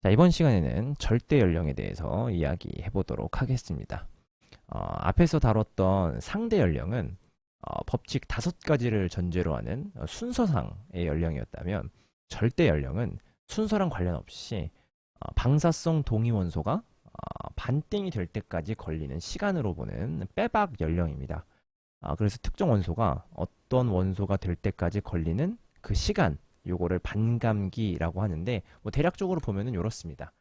자, 이번 시간에는 절대 연령에 대해서 이야기해 보도록 하겠습니다. 앞에서 다뤘던 상대 연령은 법칙 5가지를 전제로 하는 순서상의 연령이었다면 절대 연령은 순서랑 관련 없이 방사성 동위 원소가 반땡이 될 때까지 걸리는 시간으로 보는 빼박 연령입니다. 그래서 특정 원소가 어떤 원소가 될 때까지 걸리는 그 시간, 요거를 반감기라고 하는데 뭐 대략적으로 보면은 이렇습니다.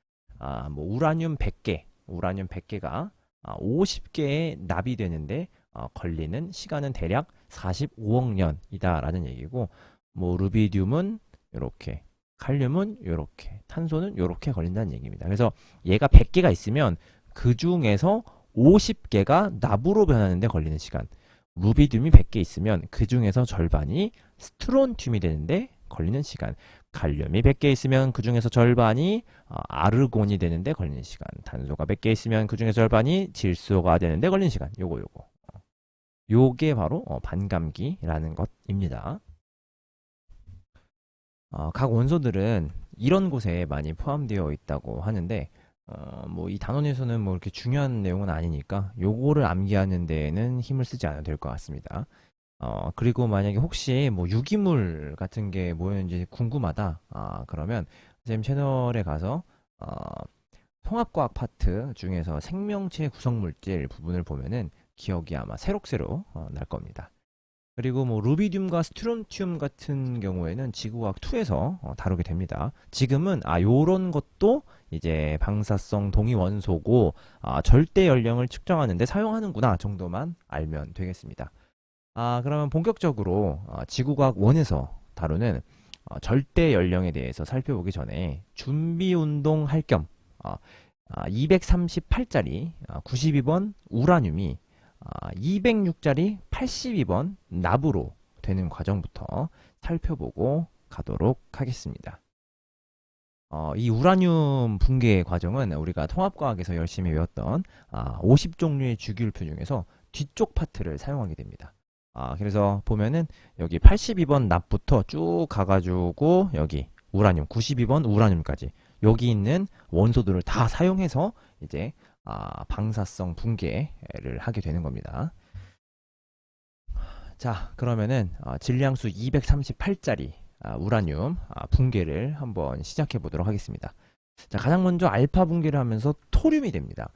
뭐 우라늄 100개가 50개의 납이 되는데 걸리는 시간은 대략 45억 년이다라는 얘기고, 뭐 루비듐은 이렇게, 칼륨은 이렇게, 탄소는 이렇게 걸린다는 얘기입니다. 그래서 얘가 100개가 있으면 그 중에서 50개가 납으로 변하는데 걸리는 시간, 루비듐이 100개 있으면 그 중에서 절반이 스트론튬이 되는데 걸리는 시간, 칼륨이 100개 있으면 그 중에서 절반이 아르곤이 되는데 걸리는 시간, 탄소가 100개 있으면 그 중에서 절반이 질소가 되는데 걸리는 시간, 요게 바로 반감기라는 것입니다. 각 원소들은 이런 곳에 많이 포함되어 있다고 하는데, 뭐 이 단원에서는 뭐 이렇게 중요한 내용은 아니니까 요거를 암기하는 데에는 힘을 쓰지 않아도 될 것 같습니다. 그리고 만약에 혹시 뭐 유기물 같은 게 뭐였는지 궁금하다. 그러면 선생님 채널에 가서 통합과학 파트 중에서 생명체 구성물질 부분을 보면은 기억이 아마 새록새록 날 겁니다. 그리고 뭐 루비듐과 스트론튬 같은 경우에는 지구과학 2에서 다루게 됩니다. 지금은 요런 것도 이제 방사성 동위 원소고 절대 연령을 측정하는데 사용하는구나 정도만 알면 되겠습니다. 그러면 본격적으로 지구과학 1에서 다루는 절대 연령에 대해서 살펴보기 전에 준비 운동 할 겸 238짜리 92번 우라늄이 206짜리 82번 납으로 되는 과정부터 살펴보고 가도록 하겠습니다. 이 우라늄 붕괴 과정은 우리가 통합과학에서 열심히 외웠던 50종류의 주기율표 중에서 뒤쪽 파트를 사용하게 됩니다. 그래서 보면은 여기 82번 납부터 쭉 가가지고 여기 우라늄 92번 우라늄까지 여기 있는 원소들을 다 사용해서 이제 방사성 붕괴를 하게 되는 겁니다. 자, 그러면은 질량수 238짜리 우라늄 붕괴를 한번 시작해 보도록 하겠습니다. 자, 가장 먼저 알파 붕괴를 하면서 토륨이 됩니다.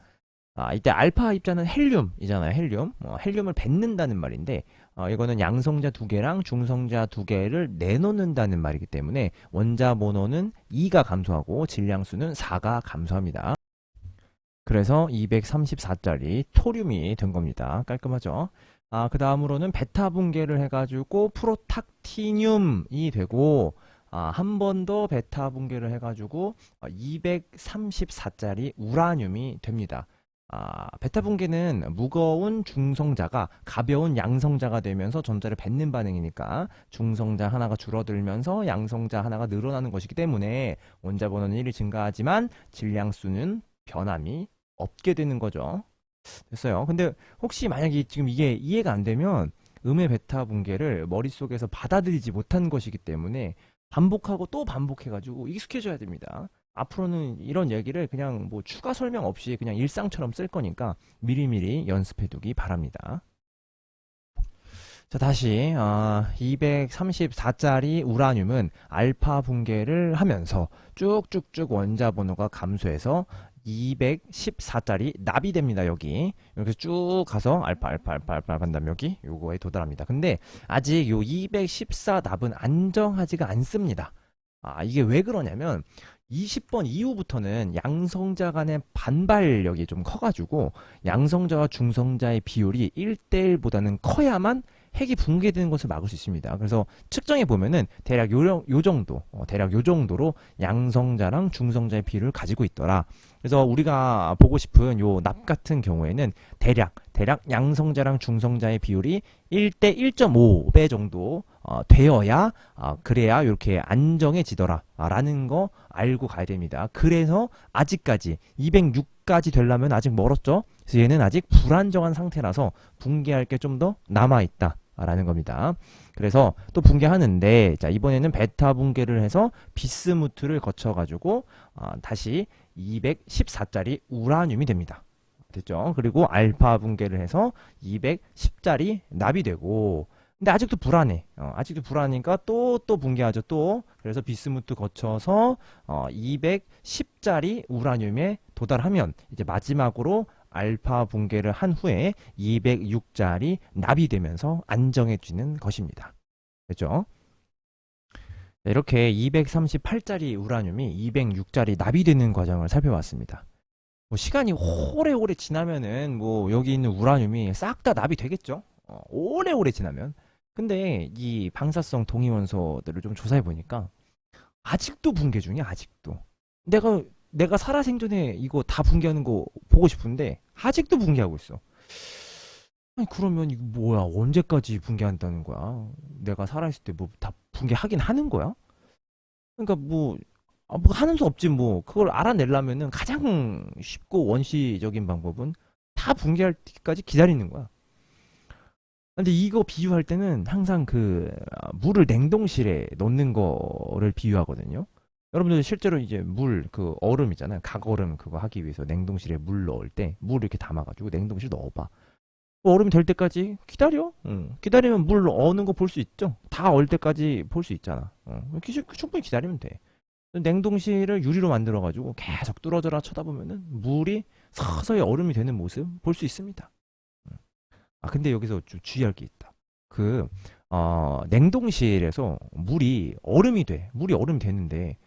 이때 알파 입자는 헬륨이잖아요. 헬륨을 뱉는다는 말인데, 이거는 양성자 2개랑 중성자 2개를 내놓는다는 말이기 때문에 원자 번호는 2가 감소하고 질량수는 4가 감소합니다. 그래서 234짜리 토륨이 된 겁니다. 깔끔하죠? 그 다음으로는 베타 붕괴를 해가지고 프로탁티늄이 되고, 한 번 더 베타 붕괴를 해가지고 234짜리 우라늄이 됩니다. 베타 붕괴는 무거운 중성자가 가벼운 양성자가 되면서 전자를 뱉는 반응이니까 중성자 하나가 줄어들면서 양성자 하나가 늘어나는 것이기 때문에 원자 번호는 1이 증가하지만 질량수는 변함이 없게 되는 거죠. 됐어요. 근데 혹시 만약에 지금 이게 이해가 안 되면 음의 베타 붕괴를 머릿속에서 받아들이지 못한 것이기 때문에 반복하고 또 반복해가지고 익숙해져야 됩니다. 앞으로는 이런 얘기를 그냥 뭐 추가 설명 없이 그냥 일상처럼 쓸 거니까 미리미리 연습해 두기 바랍니다. 자, 다시 234짜리 우라늄은 알파 붕괴를 하면서 쭉쭉쭉 원자 번호가 감소해서 214짜리 납이 됩니다. 여기 이렇게 쭉 가서 알파 간 다음 여기 요거에 도달합니다. 근데 아직 요 214 납은 안정하지가 않습니다. 이게 왜 그러냐면 20번 이후부터는 양성자 간의 반발력이 좀 커가지고 양성자와 중성자의 비율이 1대1보다는 커야만 핵이 붕괴되는 것을 막을 수 있습니다. 그래서 측정해 보면은 대략 요 정도, 대략 요 정도로 양성자랑 중성자의 비율을 가지고 있더라. 그래서 우리가 보고 싶은 요 납 같은 경우에는 대략 양성자랑 중성자의 비율이 1대 1.5배 정도 되어야 그래야 이렇게 안정해지더라 라는 거 알고 가야 됩니다. 그래서 아직까지 206까지 되려면 아직 멀었죠. 그래서 얘는 아직 불안정한 상태라서 붕괴할 게 좀 더 남아있다 라는 겁니다. 그래서 또 붕괴하는데, 자, 이번에는 베타 붕괴를 해서 비스무트를 거쳐가지고, 다시 214짜리 우라늄이 됩니다. 됐죠? 그리고 알파 붕괴를 해서 210짜리 납이 되고, 근데 아직도 불안해. 아직도 불안하니까 또 붕괴하죠, 또. 그래서 비스무트 거쳐서, 210짜리 우라늄에 도달하면, 이제 마지막으로 알파 붕괴를 한 후에 206짜리 납이 되면서 안정해지는 것입니다. 됐죠? 이렇게 238짜리 우라늄이 206짜리 납이 되는 과정을 살펴봤습니다. 뭐 시간이 오래오래 지나면은 뭐 여기 있는 우라늄이 싹 다 납이 되겠죠? 오래오래 지나면. 근데 이 방사성 동위원소들을 좀 조사해 보니까 아직도 붕괴 중이야, 아직도. 내가 살아생전에 이거 다 붕괴하는 거 보고 싶은데 아직도 붕괴하고 있어. 아니 그러면 이거 뭐야? 언제까지 붕괴한다는 거야? 내가 살아있을 때 뭐 다 붕괴하긴 하는 거야? 그러니까 뭐 하는 수 없지 뭐. 그걸 알아내려면은 가장 쉽고 원시적인 방법은 다 붕괴할 때까지 기다리는 거야. 근데 이거 비유할 때는 항상 물을 냉동실에 넣는 거를 비유하거든요. 여러분들 실제로 이제 그 얼음 있잖아요. 각얼음 그거 하기 위해서 냉동실에 물 넣을 때 물 이렇게 담아가지고 냉동실 넣어봐. 얼음이 될 때까지 기다려. 기다리면 물 어는 거 볼 수 있죠. 다 얼 때까지 볼 수 있잖아. 충분히 기다리면 돼. 냉동실을 유리로 만들어가지고 계속 뚫어져라 쳐다보면은 물이 서서히 얼음이 되는 모습 볼 수 있습니다. 근데 여기서 좀 주의할 게 있다. 냉동실에서 물이 얼음이 돼. 물이 얼음이 되는데,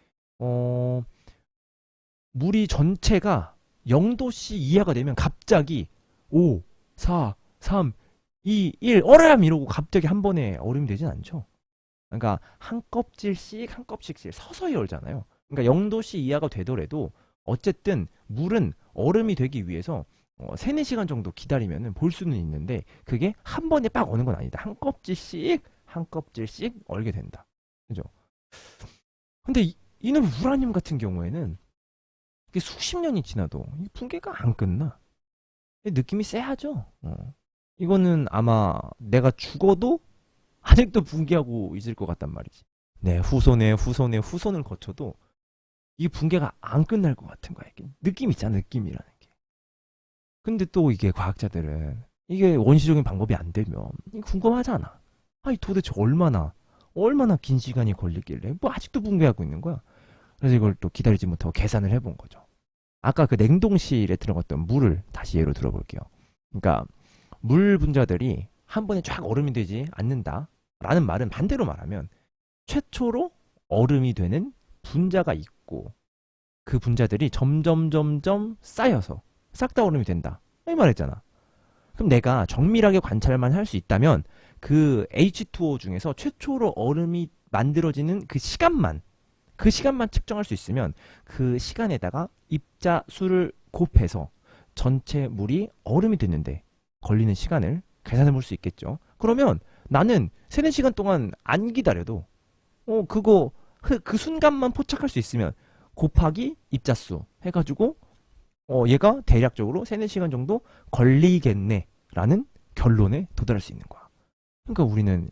물이 전체가 0도씨 이하가 되면 갑자기 5, 4, 3, 2, 1, 얼음! 이러고 갑자기 한 번에 얼음이 되진 않죠. 그러니까 한 껍질씩 한 껍질씩 서서히 얼잖아요. 그러니까 0도씨 이하가 되더라도 어쨌든 물은 얼음이 되기 위해서 3, 4시간 정도 기다리면 볼 수는 있는데 그게 한 번에 빡 어는 건 아니다. 한 껍질씩 한 껍질씩 얼게 된다. 그죠? 근데 이놈 우라늄 같은 경우에는 이게 수십 년이 지나도 이 붕괴가 안 끝나. 느낌이 쎄하죠? 이거는 아마 내가 죽어도 아직도 붕괴하고 있을 것 같단 말이지. 네, 후손을 거쳐도 이 붕괴가 안 끝날 것 같은 거야. 이게 느낌 있잖아, 느낌이라는 게. 근데 또 이게 과학자들은 이게 원시적인 방법이 안 되면 궁금하잖아. 아니 도대체 얼마나 긴 시간이 걸리길래 뭐 아직도 붕괴하고 있는 거야. 그래서 이걸 또 기다리지 못하고 계산을 해본 거죠. 아까 그 냉동실에 들어갔던 물을 다시 예로 들어볼게요. 그러니까 물 분자들이 한 번에 쫙 얼음이 되지 않는다 라는 말은 반대로 말하면 최초로 얼음이 되는 분자가 있고 그 분자들이 점점 쌓여서 싹 다 얼음이 된다 이 말했잖아. 그럼 내가 정밀하게 관찰만 할 수 있다면 그 H2O 중에서 최초로 얼음이 만들어지는 그 시간만 측정할 수 있으면 그 시간에다가 입자수를 곱해서 전체 물이 얼음이 됐는데 걸리는 시간을 계산해 볼 수 있겠죠. 그러면 나는 3, 4시간 동안 안 기다려도 그 순간만 포착할 수 있으면 곱하기 입자수 해가지고 얘가 대략적으로 3, 4시간 정도 걸리겠네 라는 결론에 도달할 수 있는 거야. 그러니까 우리는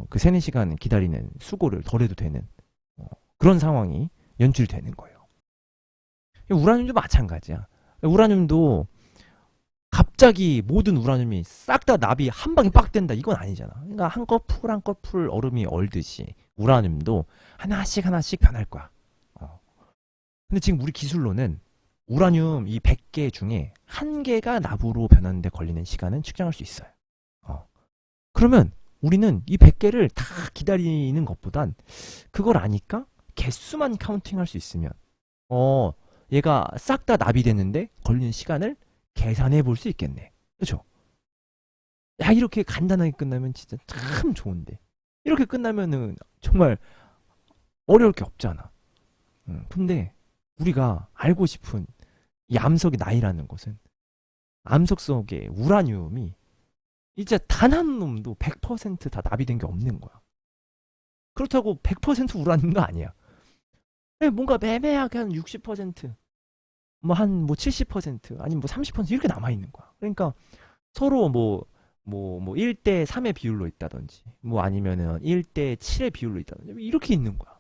그 3, 4시간 기다리는 수고를 덜 해도 되는 그런 상황이 연출되는 거예요. 우라늄도 마찬가지야. 우라늄도 갑자기 모든 우라늄이 싹 다 납이 한 방에 빡 된다 이건 아니잖아. 그러니까 한 커플 한 커플 얼음이 얼듯이 우라늄도 하나씩 변할 거야. 근데 지금 우리 기술로는 우라늄 이 100개 중에 1개가 납으로 변하는데 걸리는 시간은 측정할 수 있어요. 그러면 우리는 이 100개를 다 기다리는 것보단 그걸 아니까 개수만 카운팅할 수 있으면 얘가 싹 다 납이 됐는데 걸리는 시간을 계산해 볼 수 있겠네. 그렇죠? 야, 이렇게 간단하게 끝나면 진짜 참 좋은데 이렇게 끝나면은 정말 어려울 게 없잖아. 근데 우리가 알고 싶은 이 암석의 나이라는 것은 암석 속에 우라늄이 이제 단 한 놈도 100%다 납이된 게 없는 거야. 그렇다고 100% 우라늄도 아니야. 뭔가 매매하게 한 60%, 뭐 70%, 아니면 뭐 30% 이렇게 남아 있는 거야. 그러니까 서로 뭐 1대 3의 비율로 있다든지, 뭐 아니면은 1대 7의 비율로 있다든지, 이렇게 있는 거야.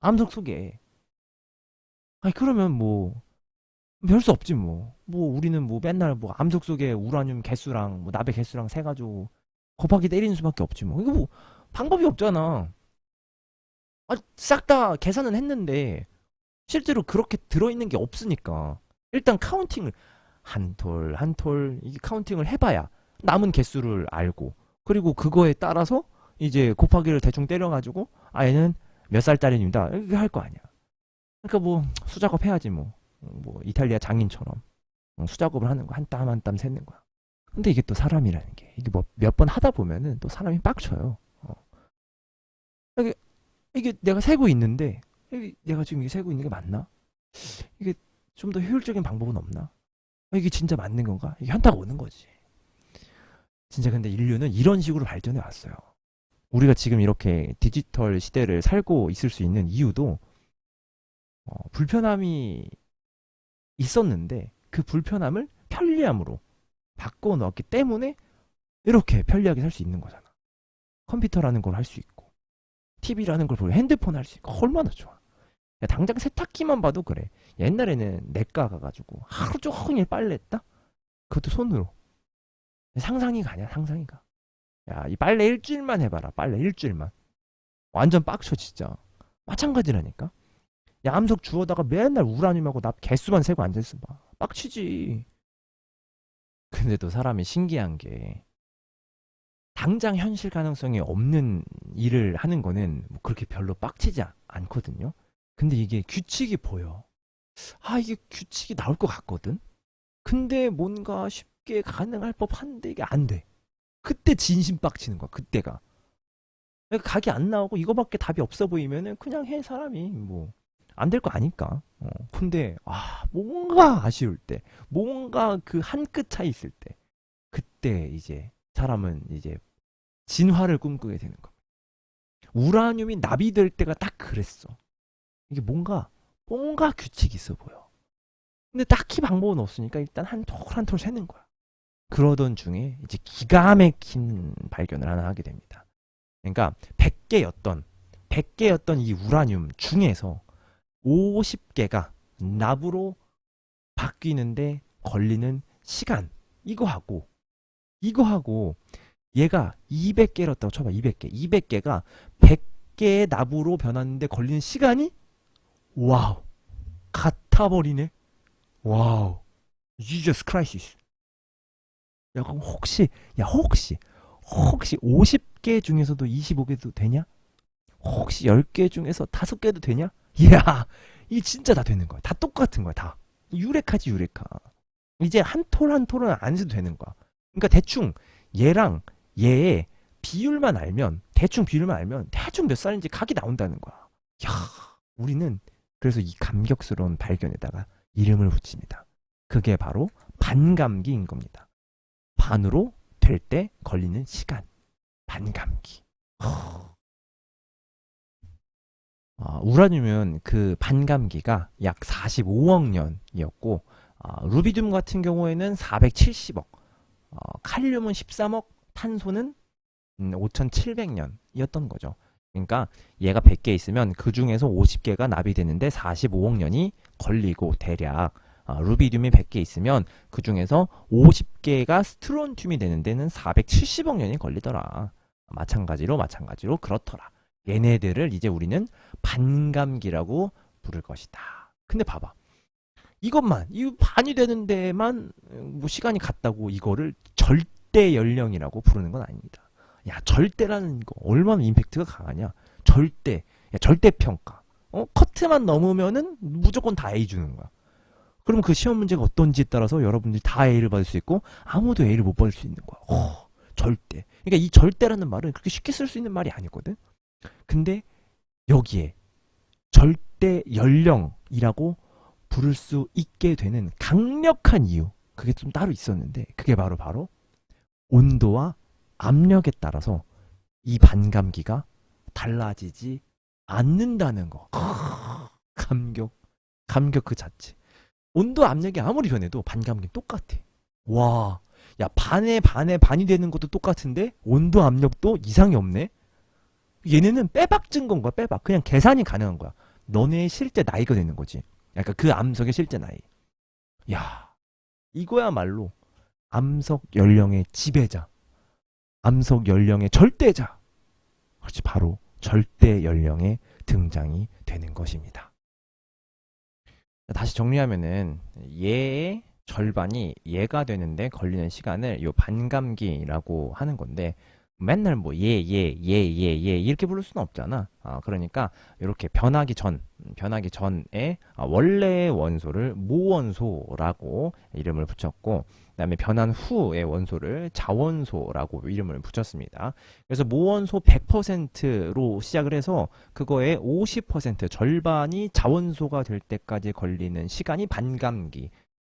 암석 속에. 아니, 그러면 뭐, 별 수 없지 뭐. 뭐, 우리는 뭐 맨날 뭐 암석 속에 우라늄 개수랑 뭐 나베 개수랑 세가지고 곱하기 때리는 수밖에 없지 뭐. 이거 뭐, 방법이 없잖아. 아, 싹 다 계산은 했는데, 실제로 그렇게 들어있는 게 없으니까. 일단 카운팅을, 한 톨, 한 톨, 이게 카운팅을 해봐야 남은 개수를 알고, 그리고 그거에 따라서 이제 곱하기를 대충 때려가지고, 아, 얘는 몇 살짜리입니다. 이렇게 할 거 아니야. 그러니까 뭐, 수작업 해야지 뭐. 뭐, 이탈리아 장인처럼. 수작업을 하는 거, 한 땀 한 땀 세는 거야. 근데 이게 또 사람이라는 게, 이게 뭐, 몇 번 하다 보면은 또 사람이 빡쳐요. 이게, 이게 내가 세고 있는데, 이게 내가 지금 이게 세고 있는 게 맞나? 이게 좀 더 효율적인 방법은 없나? 이게 진짜 맞는 건가? 이게 현타가 오는 거지. 진짜 근데 인류는 이런 식으로 발전해 왔어요. 우리가 지금 이렇게 디지털 시대를 살고 있을 수 있는 이유도 불편함이 있었는데 그 불편함을 편리함으로 바꿔 넣었기 때문에 이렇게 편리하게 살 수 있는 거잖아. 컴퓨터라는 걸 할 수 있고 TV라는 걸 보고 핸드폰 할 수 있고 얼마나 좋아. 야, 당장 세탁기만 봐도 그래. 옛날에는 내과 가가지고 하루 종일 빨래했다? 그것도 손으로. 상상이 가냐 상상이 가. 야, 이 빨래 일주일만 해봐라. 빨래 일주일만. 완전 빡쳐 진짜. 마찬가지라니까. 야, 암석 주워다가 맨날 우라늄하고 납 개수만 세고 앉아있어 봐. 빡치지. 근데 또 사람이 신기한 게 당장 현실 가능성이 없는 일을 하는 거는 뭐 그렇게 별로 빡치지 않거든요. 근데 이게 규칙이 보여. 아, 이게 규칙이 나올 것 같거든. 근데 뭔가 쉽게 가능할 법한데 이게 안 돼. 그때 진심 빡치는 거야. 그때가. 그러니까 각이 안 나오고 이거밖에 답이 없어 보이면은 그냥 해 사람이 뭐 안 될 거 아니까. 근데 뭔가 아쉬울 때, 뭔가 그 한 끗 차이 있을 때, 그때 이제 사람은 이제 진화를 꿈꾸게 되는 거. 우라늄이 납이될 때가 딱 그랬어. 이게 뭔가 규칙이 있어 보여. 근데 딱히 방법은 없으니까 일단 한 톨 한 톨 세는 거야. 그러던 중에 이제 기가 막힌 발견을 하나 하게 됩니다. 그러니까 100개였던 이 우라늄 중에서 50개가 납으로 바뀌는데 걸리는 시간, 이거하고 얘가 200개였다고 쳐봐. 200개가 100개의 납으로 변하는데 걸리는 시간이 와우, 같아 버리네. 와우, Jesus Christ. 야, 그럼 혹시 50개 중에서도 25개도 되냐? 혹시 10개 중에서 5개도 되냐? 이야, 이 진짜 다 되는 거야. 다 똑같은 거야, 다. 유레카지, 유레카. 이제 한 톨 한 톨은 안 해도 되는 거야. 그러니까 대충 얘랑 얘의 대충 비율만 알면 대충 몇 살인지 각이 나온다는 거야. 야, 우리는 그래서 이 감격스러운 발견에다가 이름을 붙입니다. 그게 바로 반감기인 겁니다. 반으로 될 때 걸리는 시간. 반감기. 우라늄은 그 반감기가 약 45억 년이었고, 루비듐 같은 경우에는 470억, 칼륨은 13억, 탄소는 5,700년이었던 거죠. 그러니까 얘가 100개 있으면 그 중에서 50개가 납이 되는데 45억 년이 걸리고, 대략 루비듐이 100개 있으면 그 중에서 50개가 스트론튬이 되는 데는 470억 년이 걸리더라. 마찬가지로 그렇더라. 얘네들을 이제 우리는 반감기라고 부를 것이다. 근데 봐봐. 이 반이 되는 데만 뭐 시간이 갔다고 이거를 절대 연령이라고 부르는 건 아닙니다. 야, 절대라는 거 얼마나 임팩트가 강하냐. 절대 평가. 커트만 넘으면은 무조건 다 A 주는 거야. 그럼 그 시험 문제가 어떤지에 따라서 여러분들이 다 A를 받을 수 있고 아무도 A를 못 받을 수 있는 거야. 절대. 그러니까 이 절대라는 말은 그렇게 쉽게 쓸 수 있는 말이 아니거든. 근데 여기에 절대 연령이라고 부를 수 있게 되는 강력한 이유, 그게 좀 따로 있었는데, 그게 바로 온도와 압력에 따라서 이 반감기가 달라지지 않는다는 거. 감격 그 자체. 온도 압력이 아무리 변해도 반감기는 똑같아. 와, 야, 반에 반이 되는 것도 똑같은데 온도 압력도 이상이 없네. 얘네는 빼박 증거인 거야, 빼박. 그냥 계산이 가능한 거야. 너네의 실제 나이가 되는 거지. 약간 그 암석의 실제 나이. 야, 이거야말로 암석 연령의 지배자, 암석 연령의 절대자. 그렇지, 바로 절대 연령의 등장이 되는 것입니다. 다시 정리하면은 얘의 절반이 얘가 되는데 걸리는 시간을 요 반감기라고 하는 건데, 맨날 뭐 얘 이렇게 부를 수는 없잖아. 그러니까 이렇게 변하기 전에 원래의 원소를 모원소라고 이름을 붙였고, 그다음에 변한 후의 원소를 자원소라고 이름을 붙였습니다. 그래서 모원소 100%로 시작을 해서 그거의 50% 절반이 자원소가 될 때까지 걸리는 시간이 반감기.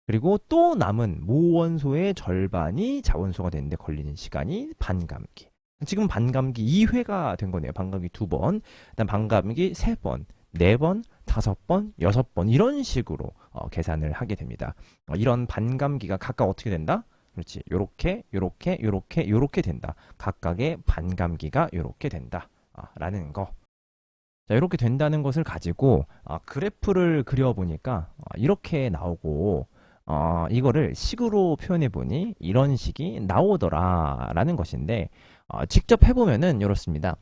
그리고 또 남은 모원소의 절반이 자원소가 되는데 걸리는 시간이 반감기. 지금 반감기 2회가 된 거네요. 반감기 2번, 그다음 반감기 3번, 4번, 5번, 6번 이런 식으로 계산을 하게 됩니다. 이런 반감기가 각각 어떻게 된다? 그렇지. 요렇게 된다. 각각의 반감기가 요렇게 된다. 라는 거. 자, 이렇게 된다는 것을 가지고 그래프를 그려보니까 이렇게 나오고, 이거를 식으로 표현해 보니 이런 식이 나오더라 라는 것인데, 직접 해보면은 이렇습니다.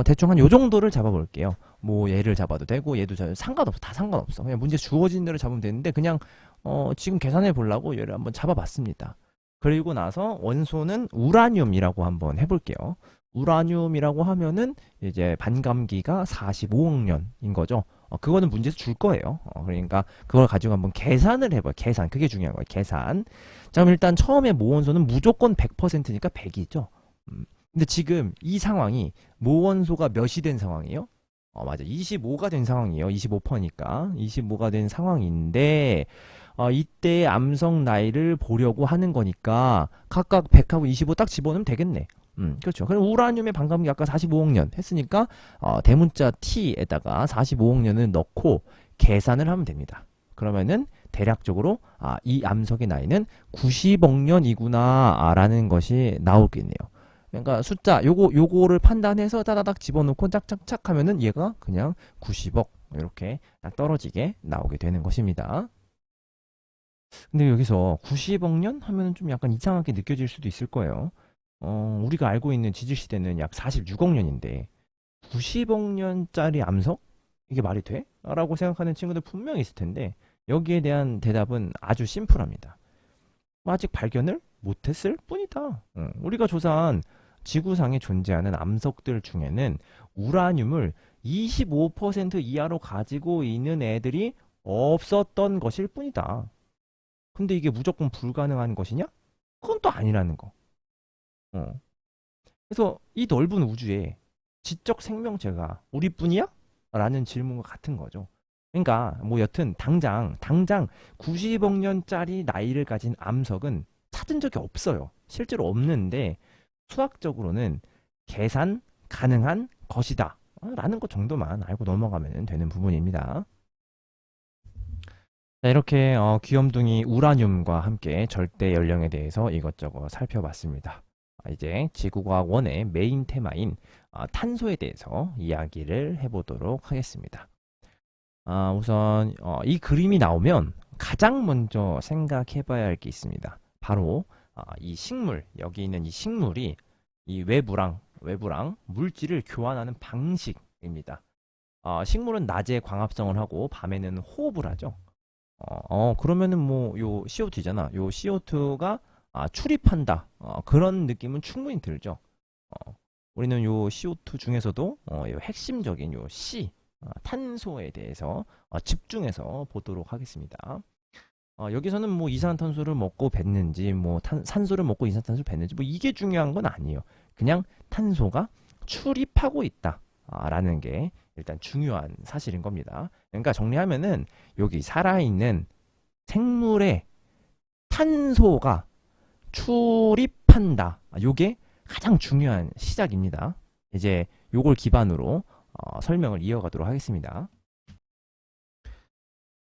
대충 한 요 정도를 잡아볼게요. 뭐 얘를 잡아도 되고 얘도 상관없어. 다 상관없어. 그냥 문제 주어진 대로 잡으면 되는데, 그냥 지금 계산해 보려고 얘를 한번 잡아봤습니다. 그리고 나서 원소는 우라늄이라고 한번 해볼게요. 우라늄이라고 하면은 이제 반감기가 45억 년인 거죠. 그거는 문제에서 줄 거예요. 그러니까 그걸 가지고 한번 계산을 해봐요. 계산. 그게 중요한 거예요. 계산. 자, 그럼 일단 처음에 모원소는 무조건 100%니까 100이죠. 근데 지금 이 상황이 모원소가 몇이 된 상황이에요? 맞아. 25가 된 상황이에요. 25%니까. 25가 된 상황인데, 이때 암석 나이를 보려고 하는 거니까 각각 100하고 25 딱 집어넣으면 되겠네. 그렇죠. 그럼 우라늄의 반감기 아까 45억 년 했으니까 대문자 T에다가 45억 년을 넣고 계산을 하면 됩니다. 그러면은 대략적으로 이 암석의 나이는 90억 년이구나 라는 것이 나오겠네요. 그러니까 숫자 요거를 판단해서 따다닥 집어넣고 짝짝짝 하면은 얘가 그냥 90억 이렇게 딱 떨어지게 나오게 되는 것입니다. 근데 여기서 90억 년 하면은 좀 약간 이상하게 느껴질 수도 있을 거예요. 우리가 알고 있는 지질시대는 약 46억 년인데 90억 년짜리 암석? 이게 말이 돼? 라고 생각하는 친구들 분명히 있을 텐데, 여기에 대한 대답은 아주 심플합니다. 아직 발견을 못했을 뿐이다. 우리가 조사한 지구상에 존재하는 암석들 중에는 우라늄을 25% 이하로 가지고 있는 애들이 없었던 것일 뿐이다. 근데 이게 무조건 불가능한 것이냐? 그건 또 아니라는 거. 그래서 이 넓은 우주에 지적 생명체가 우리뿐이야? 라는 질문과 같은 거죠. 그러니까 뭐 여튼 당장 90억 년짜리 나이를 가진 암석은 찾은 적이 없어요. 실제로 없는데 수학적으로는 계산 가능한 것이다 라는 것 정도만 알고 넘어가면 되는 부분입니다. 자, 이렇게 귀염둥이 우라늄과 함께 절대 연령에 대해서 이것저것 살펴봤습니다. 이제 지구과학 1의 메인 테마인 탄소에 대해서 이야기를 해보도록 하겠습니다. 우선 이 그림이 나오면 가장 먼저 생각해봐야 할 게 있습니다. 바로 이 식물, 여기 있는 이 식물이 이 외부랑 물질을 교환하는 방식입니다. 식물은 낮에 광합성을 하고 밤에는 호흡을 하죠. 그러면은 뭐 요 CO2잖아. 요 CO2가 출입한다. 그런 느낌은 충분히 들죠. 우리는 요 CO2 중에서도 요 핵심적인 요 C, 탄소에 대해서 집중해서 보도록 하겠습니다. 여기서는 뭐 이산화탄소를 먹고 뱉는지, 뭐 산소를 먹고 이산화탄소를 뱉는지, 뭐 이게 중요한 건 아니에요. 그냥 탄소가 출입하고 있다. 라는 게 일단 중요한 사실인 겁니다. 그러니까 정리하면은 여기 살아있는 생물의 탄소가 출입한다. 요게 가장 중요한 시작입니다. 이제 요걸 기반으로 설명을 이어가도록 하겠습니다.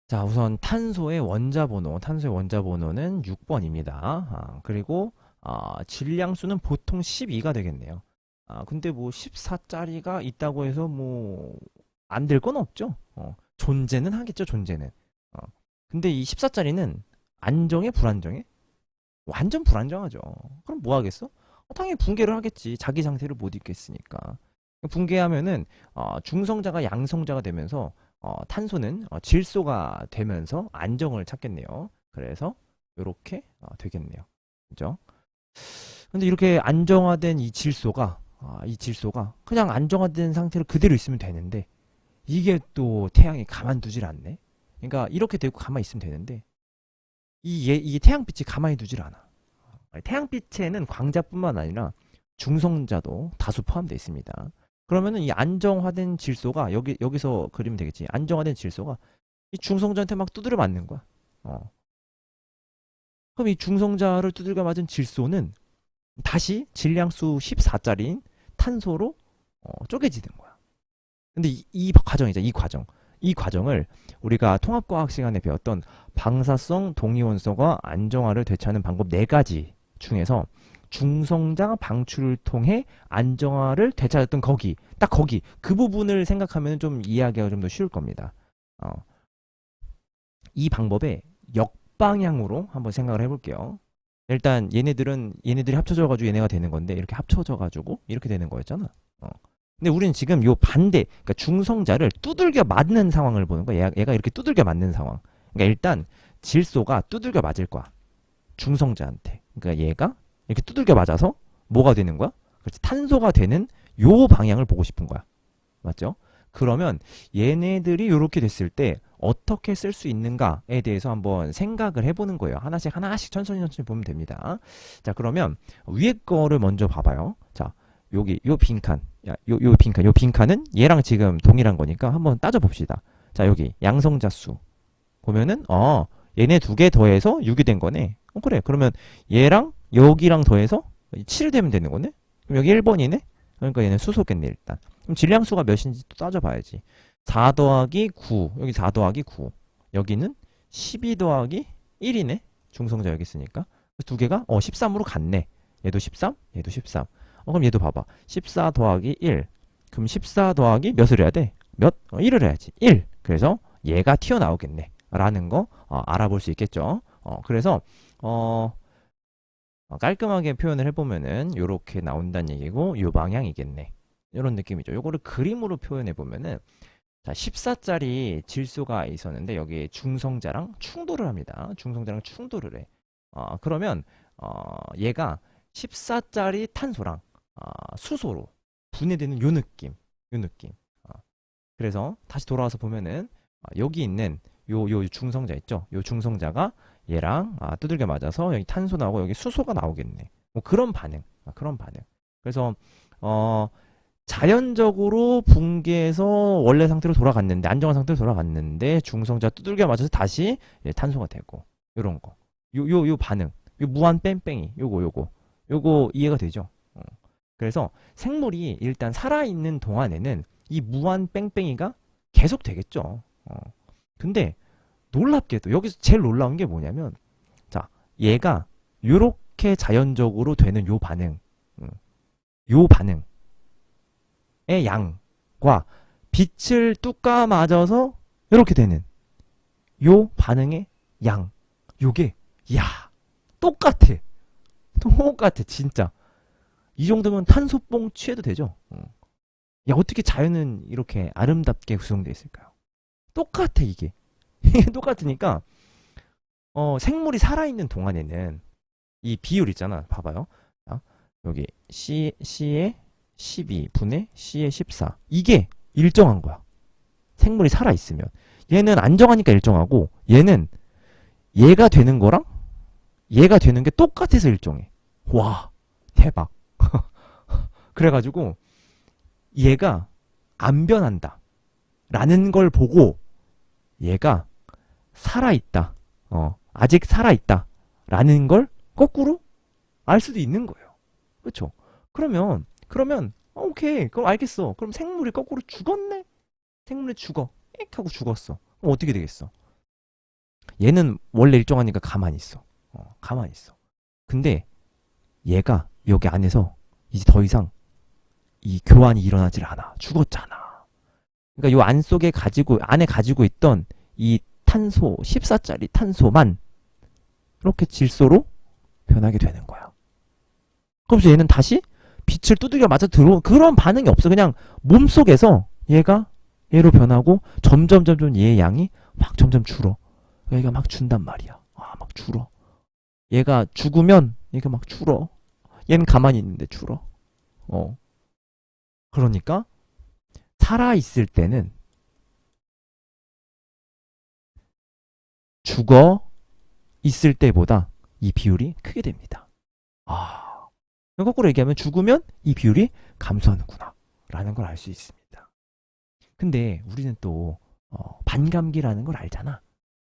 자, 우선 탄소의 원자 번호는 6번입니다. 그리고 질량수는 보통 12가 되겠네요. 근데 뭐 14짜리가 있다고 해서 뭐 안 될 건 없죠. 존재는 하겠죠, 존재는. 어, 근데 이 14짜리는 안정해, 불안정해? 완전 불안정하죠. 그럼 뭐 하겠어? 당연히 붕괴를 하겠지. 자기 상태를 못 잊겠으니까. 붕괴하면은 중성자가 양성자가 되면서 탄소는 질소가 되면서 안정을 찾겠네요. 그래서 이렇게 되겠네요. 그죠? 근데 이렇게 안정화된 이 질소가 그냥 안정화된 상태로 그대로 있으면 되는데 이게 또 태양이 가만두질 않네. 그러니까 이렇게 되고 가만히 있으면 되는데 이 태양빛이 가만히 두질 않아. 태양빛에는 광자뿐만 아니라 중성자도 다수 포함되어 있습니다. 그러면은 이 안정화된 질소가 여기서 그리면 되겠지. 안정화된 질소가 이 중성자한테 막 두드려 맞는 거야. 그럼 이 중성자를 두들겨 맞은 질소는 다시 질량수 14짜리인 탄소로 쪼개지는 거야. 근데 이 과정이죠. 이 과정. 이 과정을 우리가 통합과학 시간에 배웠던 방사성, 동위원소가 안정화를 되찾는 방법 4가지 중에서 중성자 방출을 통해 안정화를 되찾았던 거기, 딱 거기, 그 부분을 생각하면 좀 이해하기가 좀 더 쉬울 겁니다. 이 방법의 역방향으로 한번 생각을 해볼게요. 일단 얘네들이 합쳐져가지고 얘네가 되는 건데 이렇게 합쳐져가지고 이렇게 되는 거였잖아. 근데 우리는 지금 요 반대, 그러니까 중성자를 두들겨 맞는 상황을 보는 거야. 얘가 이렇게 두들겨 맞는 상황. 그러니까 일단 질소가 두들겨 맞을 거야. 중성자한테. 그러니까 얘가 이렇게 두들겨 맞아서 뭐가 되는 거야? 그렇지. 탄소가 되는 요 방향을 보고 싶은 거야. 맞죠? 그러면 얘네들이 이렇게 됐을 때 어떻게 쓸 수 있는가에 대해서 한번 생각을 해보는 거예요. 하나씩 하나씩 천천히 보면 됩니다. 자, 그러면 위에 거를 먼저 봐봐요. 자, 여기 요 빈칸, 요 빈칸은 얘랑 지금 동일한 거니까 한번 따져봅시다. 자, 여기 양성자 수 보면은 얘네 2개 더해서 6이 된 거네. 그래. 그러면 얘랑 여기랑 더해서 7이 되면 되는 거네. 그럼 여기 1번이네. 그러니까 얘는 수소겠네 일단. 그럼 질량수가 몇인지 또 따져봐야지. 4 더하기 9. 여기 4 더하기 9. 여기는 12 더하기 1이네. 중성자 여기 있으니까. 그래서 2개가 13으로 갔네. 얘도 13, 얘도 13. 그럼 얘도 봐봐. 14 더하기 1. 그럼 14 더하기 몇을 해야 돼? 몇? 1을 해야지. 1. 그래서 얘가 튀어나오겠네. 라는 거 알아볼 수 있겠죠. 그래서 깔끔하게 표현을 해보면은 요렇게 나온다는 얘기고 요 방향이겠네. 이런 느낌이죠. 요거를 그림으로 표현해 보면은 자, 14짜리 질소가 있었는데 여기에 중성자랑 충돌을 합니다. 중성자랑 충돌을 해. 그러면 얘가 14짜리 탄소랑 수소로 분해되는 요 느낌. 요 느낌. 그래서 다시 돌아와서 보면은 여기 있는 요 중성자 있죠? 요 중성자가 얘랑 두들겨 맞아서 여기 탄소 나오고 여기 수소가 나오겠네. 뭐 그런 반응. 그런 반응. 그래서 자연적으로 붕괴해서 원래 상태로 돌아갔는데 안정한 상태로 돌아갔는데 중성자 두들겨 맞아서 다시 탄소가 되고 요런 거. 요 반응. 요 무한 뺑뺑이. 요거 이해가 되죠? 그래서 생물이 일단 살아있는 동안에는 이 무한 뺑뺑이가 계속 되겠죠. 근데 놀랍게도 여기서 제일 놀라운 게 뭐냐면 자, 얘가 요렇게 자연적으로 되는 요 반응. 요 반응의 양과 빛을 뚜까 맞아서 이렇게 되는 요 반응의 양. 요게 야, 똑같아. 똑같아, 진짜. 이 정도면 탄소뽕 취해도 되죠. 야, 어떻게 자연은 이렇게 아름답게 구성되어 있을까요? 똑같아, 이게. 이게 똑같으니까 생물이 살아있는 동안에는 이 비율 있잖아. 봐봐요. 자, 여기 C의 12 분의 C의 14. 이게 일정한 거야. 생물이 살아있으면. 얘는 안정하니까 일정하고 얘는 얘가 되는 거랑 얘가 되는 게 똑같아서 일정해. 와, 대박. 그래가지고 얘가 안 변한다. 라는 걸 보고 얘가 살아있다. 아직 살아있다. 라는 걸 거꾸로 알 수도 있는 거예요. 그쵸? 그러면, 오케이. 그럼 알겠어. 그럼 생물이 거꾸로 죽었네? 생물이 죽어. එ익 하고 죽었어. 그럼 어떻게 되겠어? 얘는 원래 일정하니까 가만히 있어. 가만히 있어. 근데 얘가 여기 안에서 이제 더 이상 이 교환이 일어나질 않아. 죽었잖아. 그러니까 요 안에 가지고 있던 이 탄소, 14짜리 탄소만 이렇게 질소로 변하게 되는 거야. 그러면서 얘는 다시 빛을 두들겨 맞아 들어온 그런 반응이 없어. 그냥 몸속에서 얘가 얘로 변하고 점점 얘의 양이 막 점점 줄어. 얘가 막 준단 말이야. 막 줄어. 얘가 죽으면 얘가 막 줄어. 얘는 가만히 있는데 줄어. 그러니까 살아 있을 때는 죽어 있을 때보다 이 비율이 크게 됩니다. 거꾸로 얘기하면 죽으면 이 비율이 감소하는구나 라는 걸 알 수 있습니다. 근데 우리는 또 반감기라는 걸 알잖아.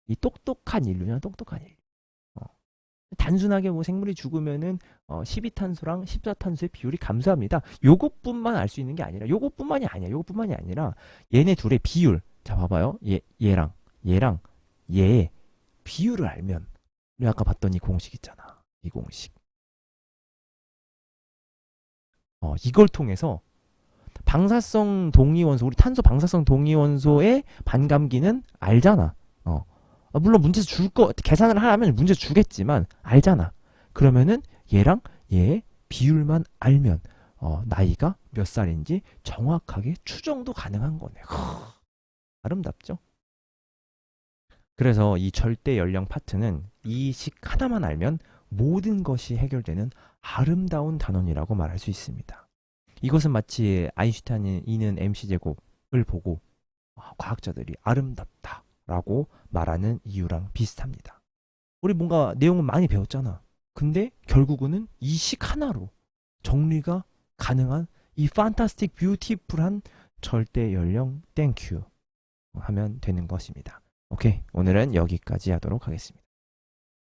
이 똑똑한 인류냐 똑똑한 인류. 단순하게 뭐 생물이 죽으면은 12탄소랑 14탄소의 비율이 감소합니다. 요것뿐만 알 수 있는 게 아니라 요것뿐만이 아니라 얘네 둘의 비율. 자 봐봐요. 얘랑 얘의 비율을 알면 우리 아까 봤던 이 공식 있잖아. 이 공식. 이걸 통해서 방사성 동위원소, 우리 탄소 방사성 동위원소의 반감기는 알잖아. 물론 문제에서 계산을 하면 문제에서 주겠지만, 알잖아. 그러면은 얘랑 얘의 비율만 알면, 나이가 몇 살인지 정확하게 추정도 가능한 거네. 아름답죠? 그래서 이 절대 연령 파트는 이 식 하나만 알면 모든 것이 해결되는 아름다운 단원이라고 말할 수 있습니다. 이것은 마치 아인슈타인은 mc제곱을 보고 과학자들이 아름답다라고 말하는 이유랑 비슷합니다. 우리 뭔가 내용은 많이 배웠잖아. 근데 결국은 이 식 하나로 정리가 가능한 이 판타스틱 뷰티풀한 절대 연령 땡큐 하면 되는 것입니다. 오케이, 오늘은 여기까지 하도록 하겠습니다.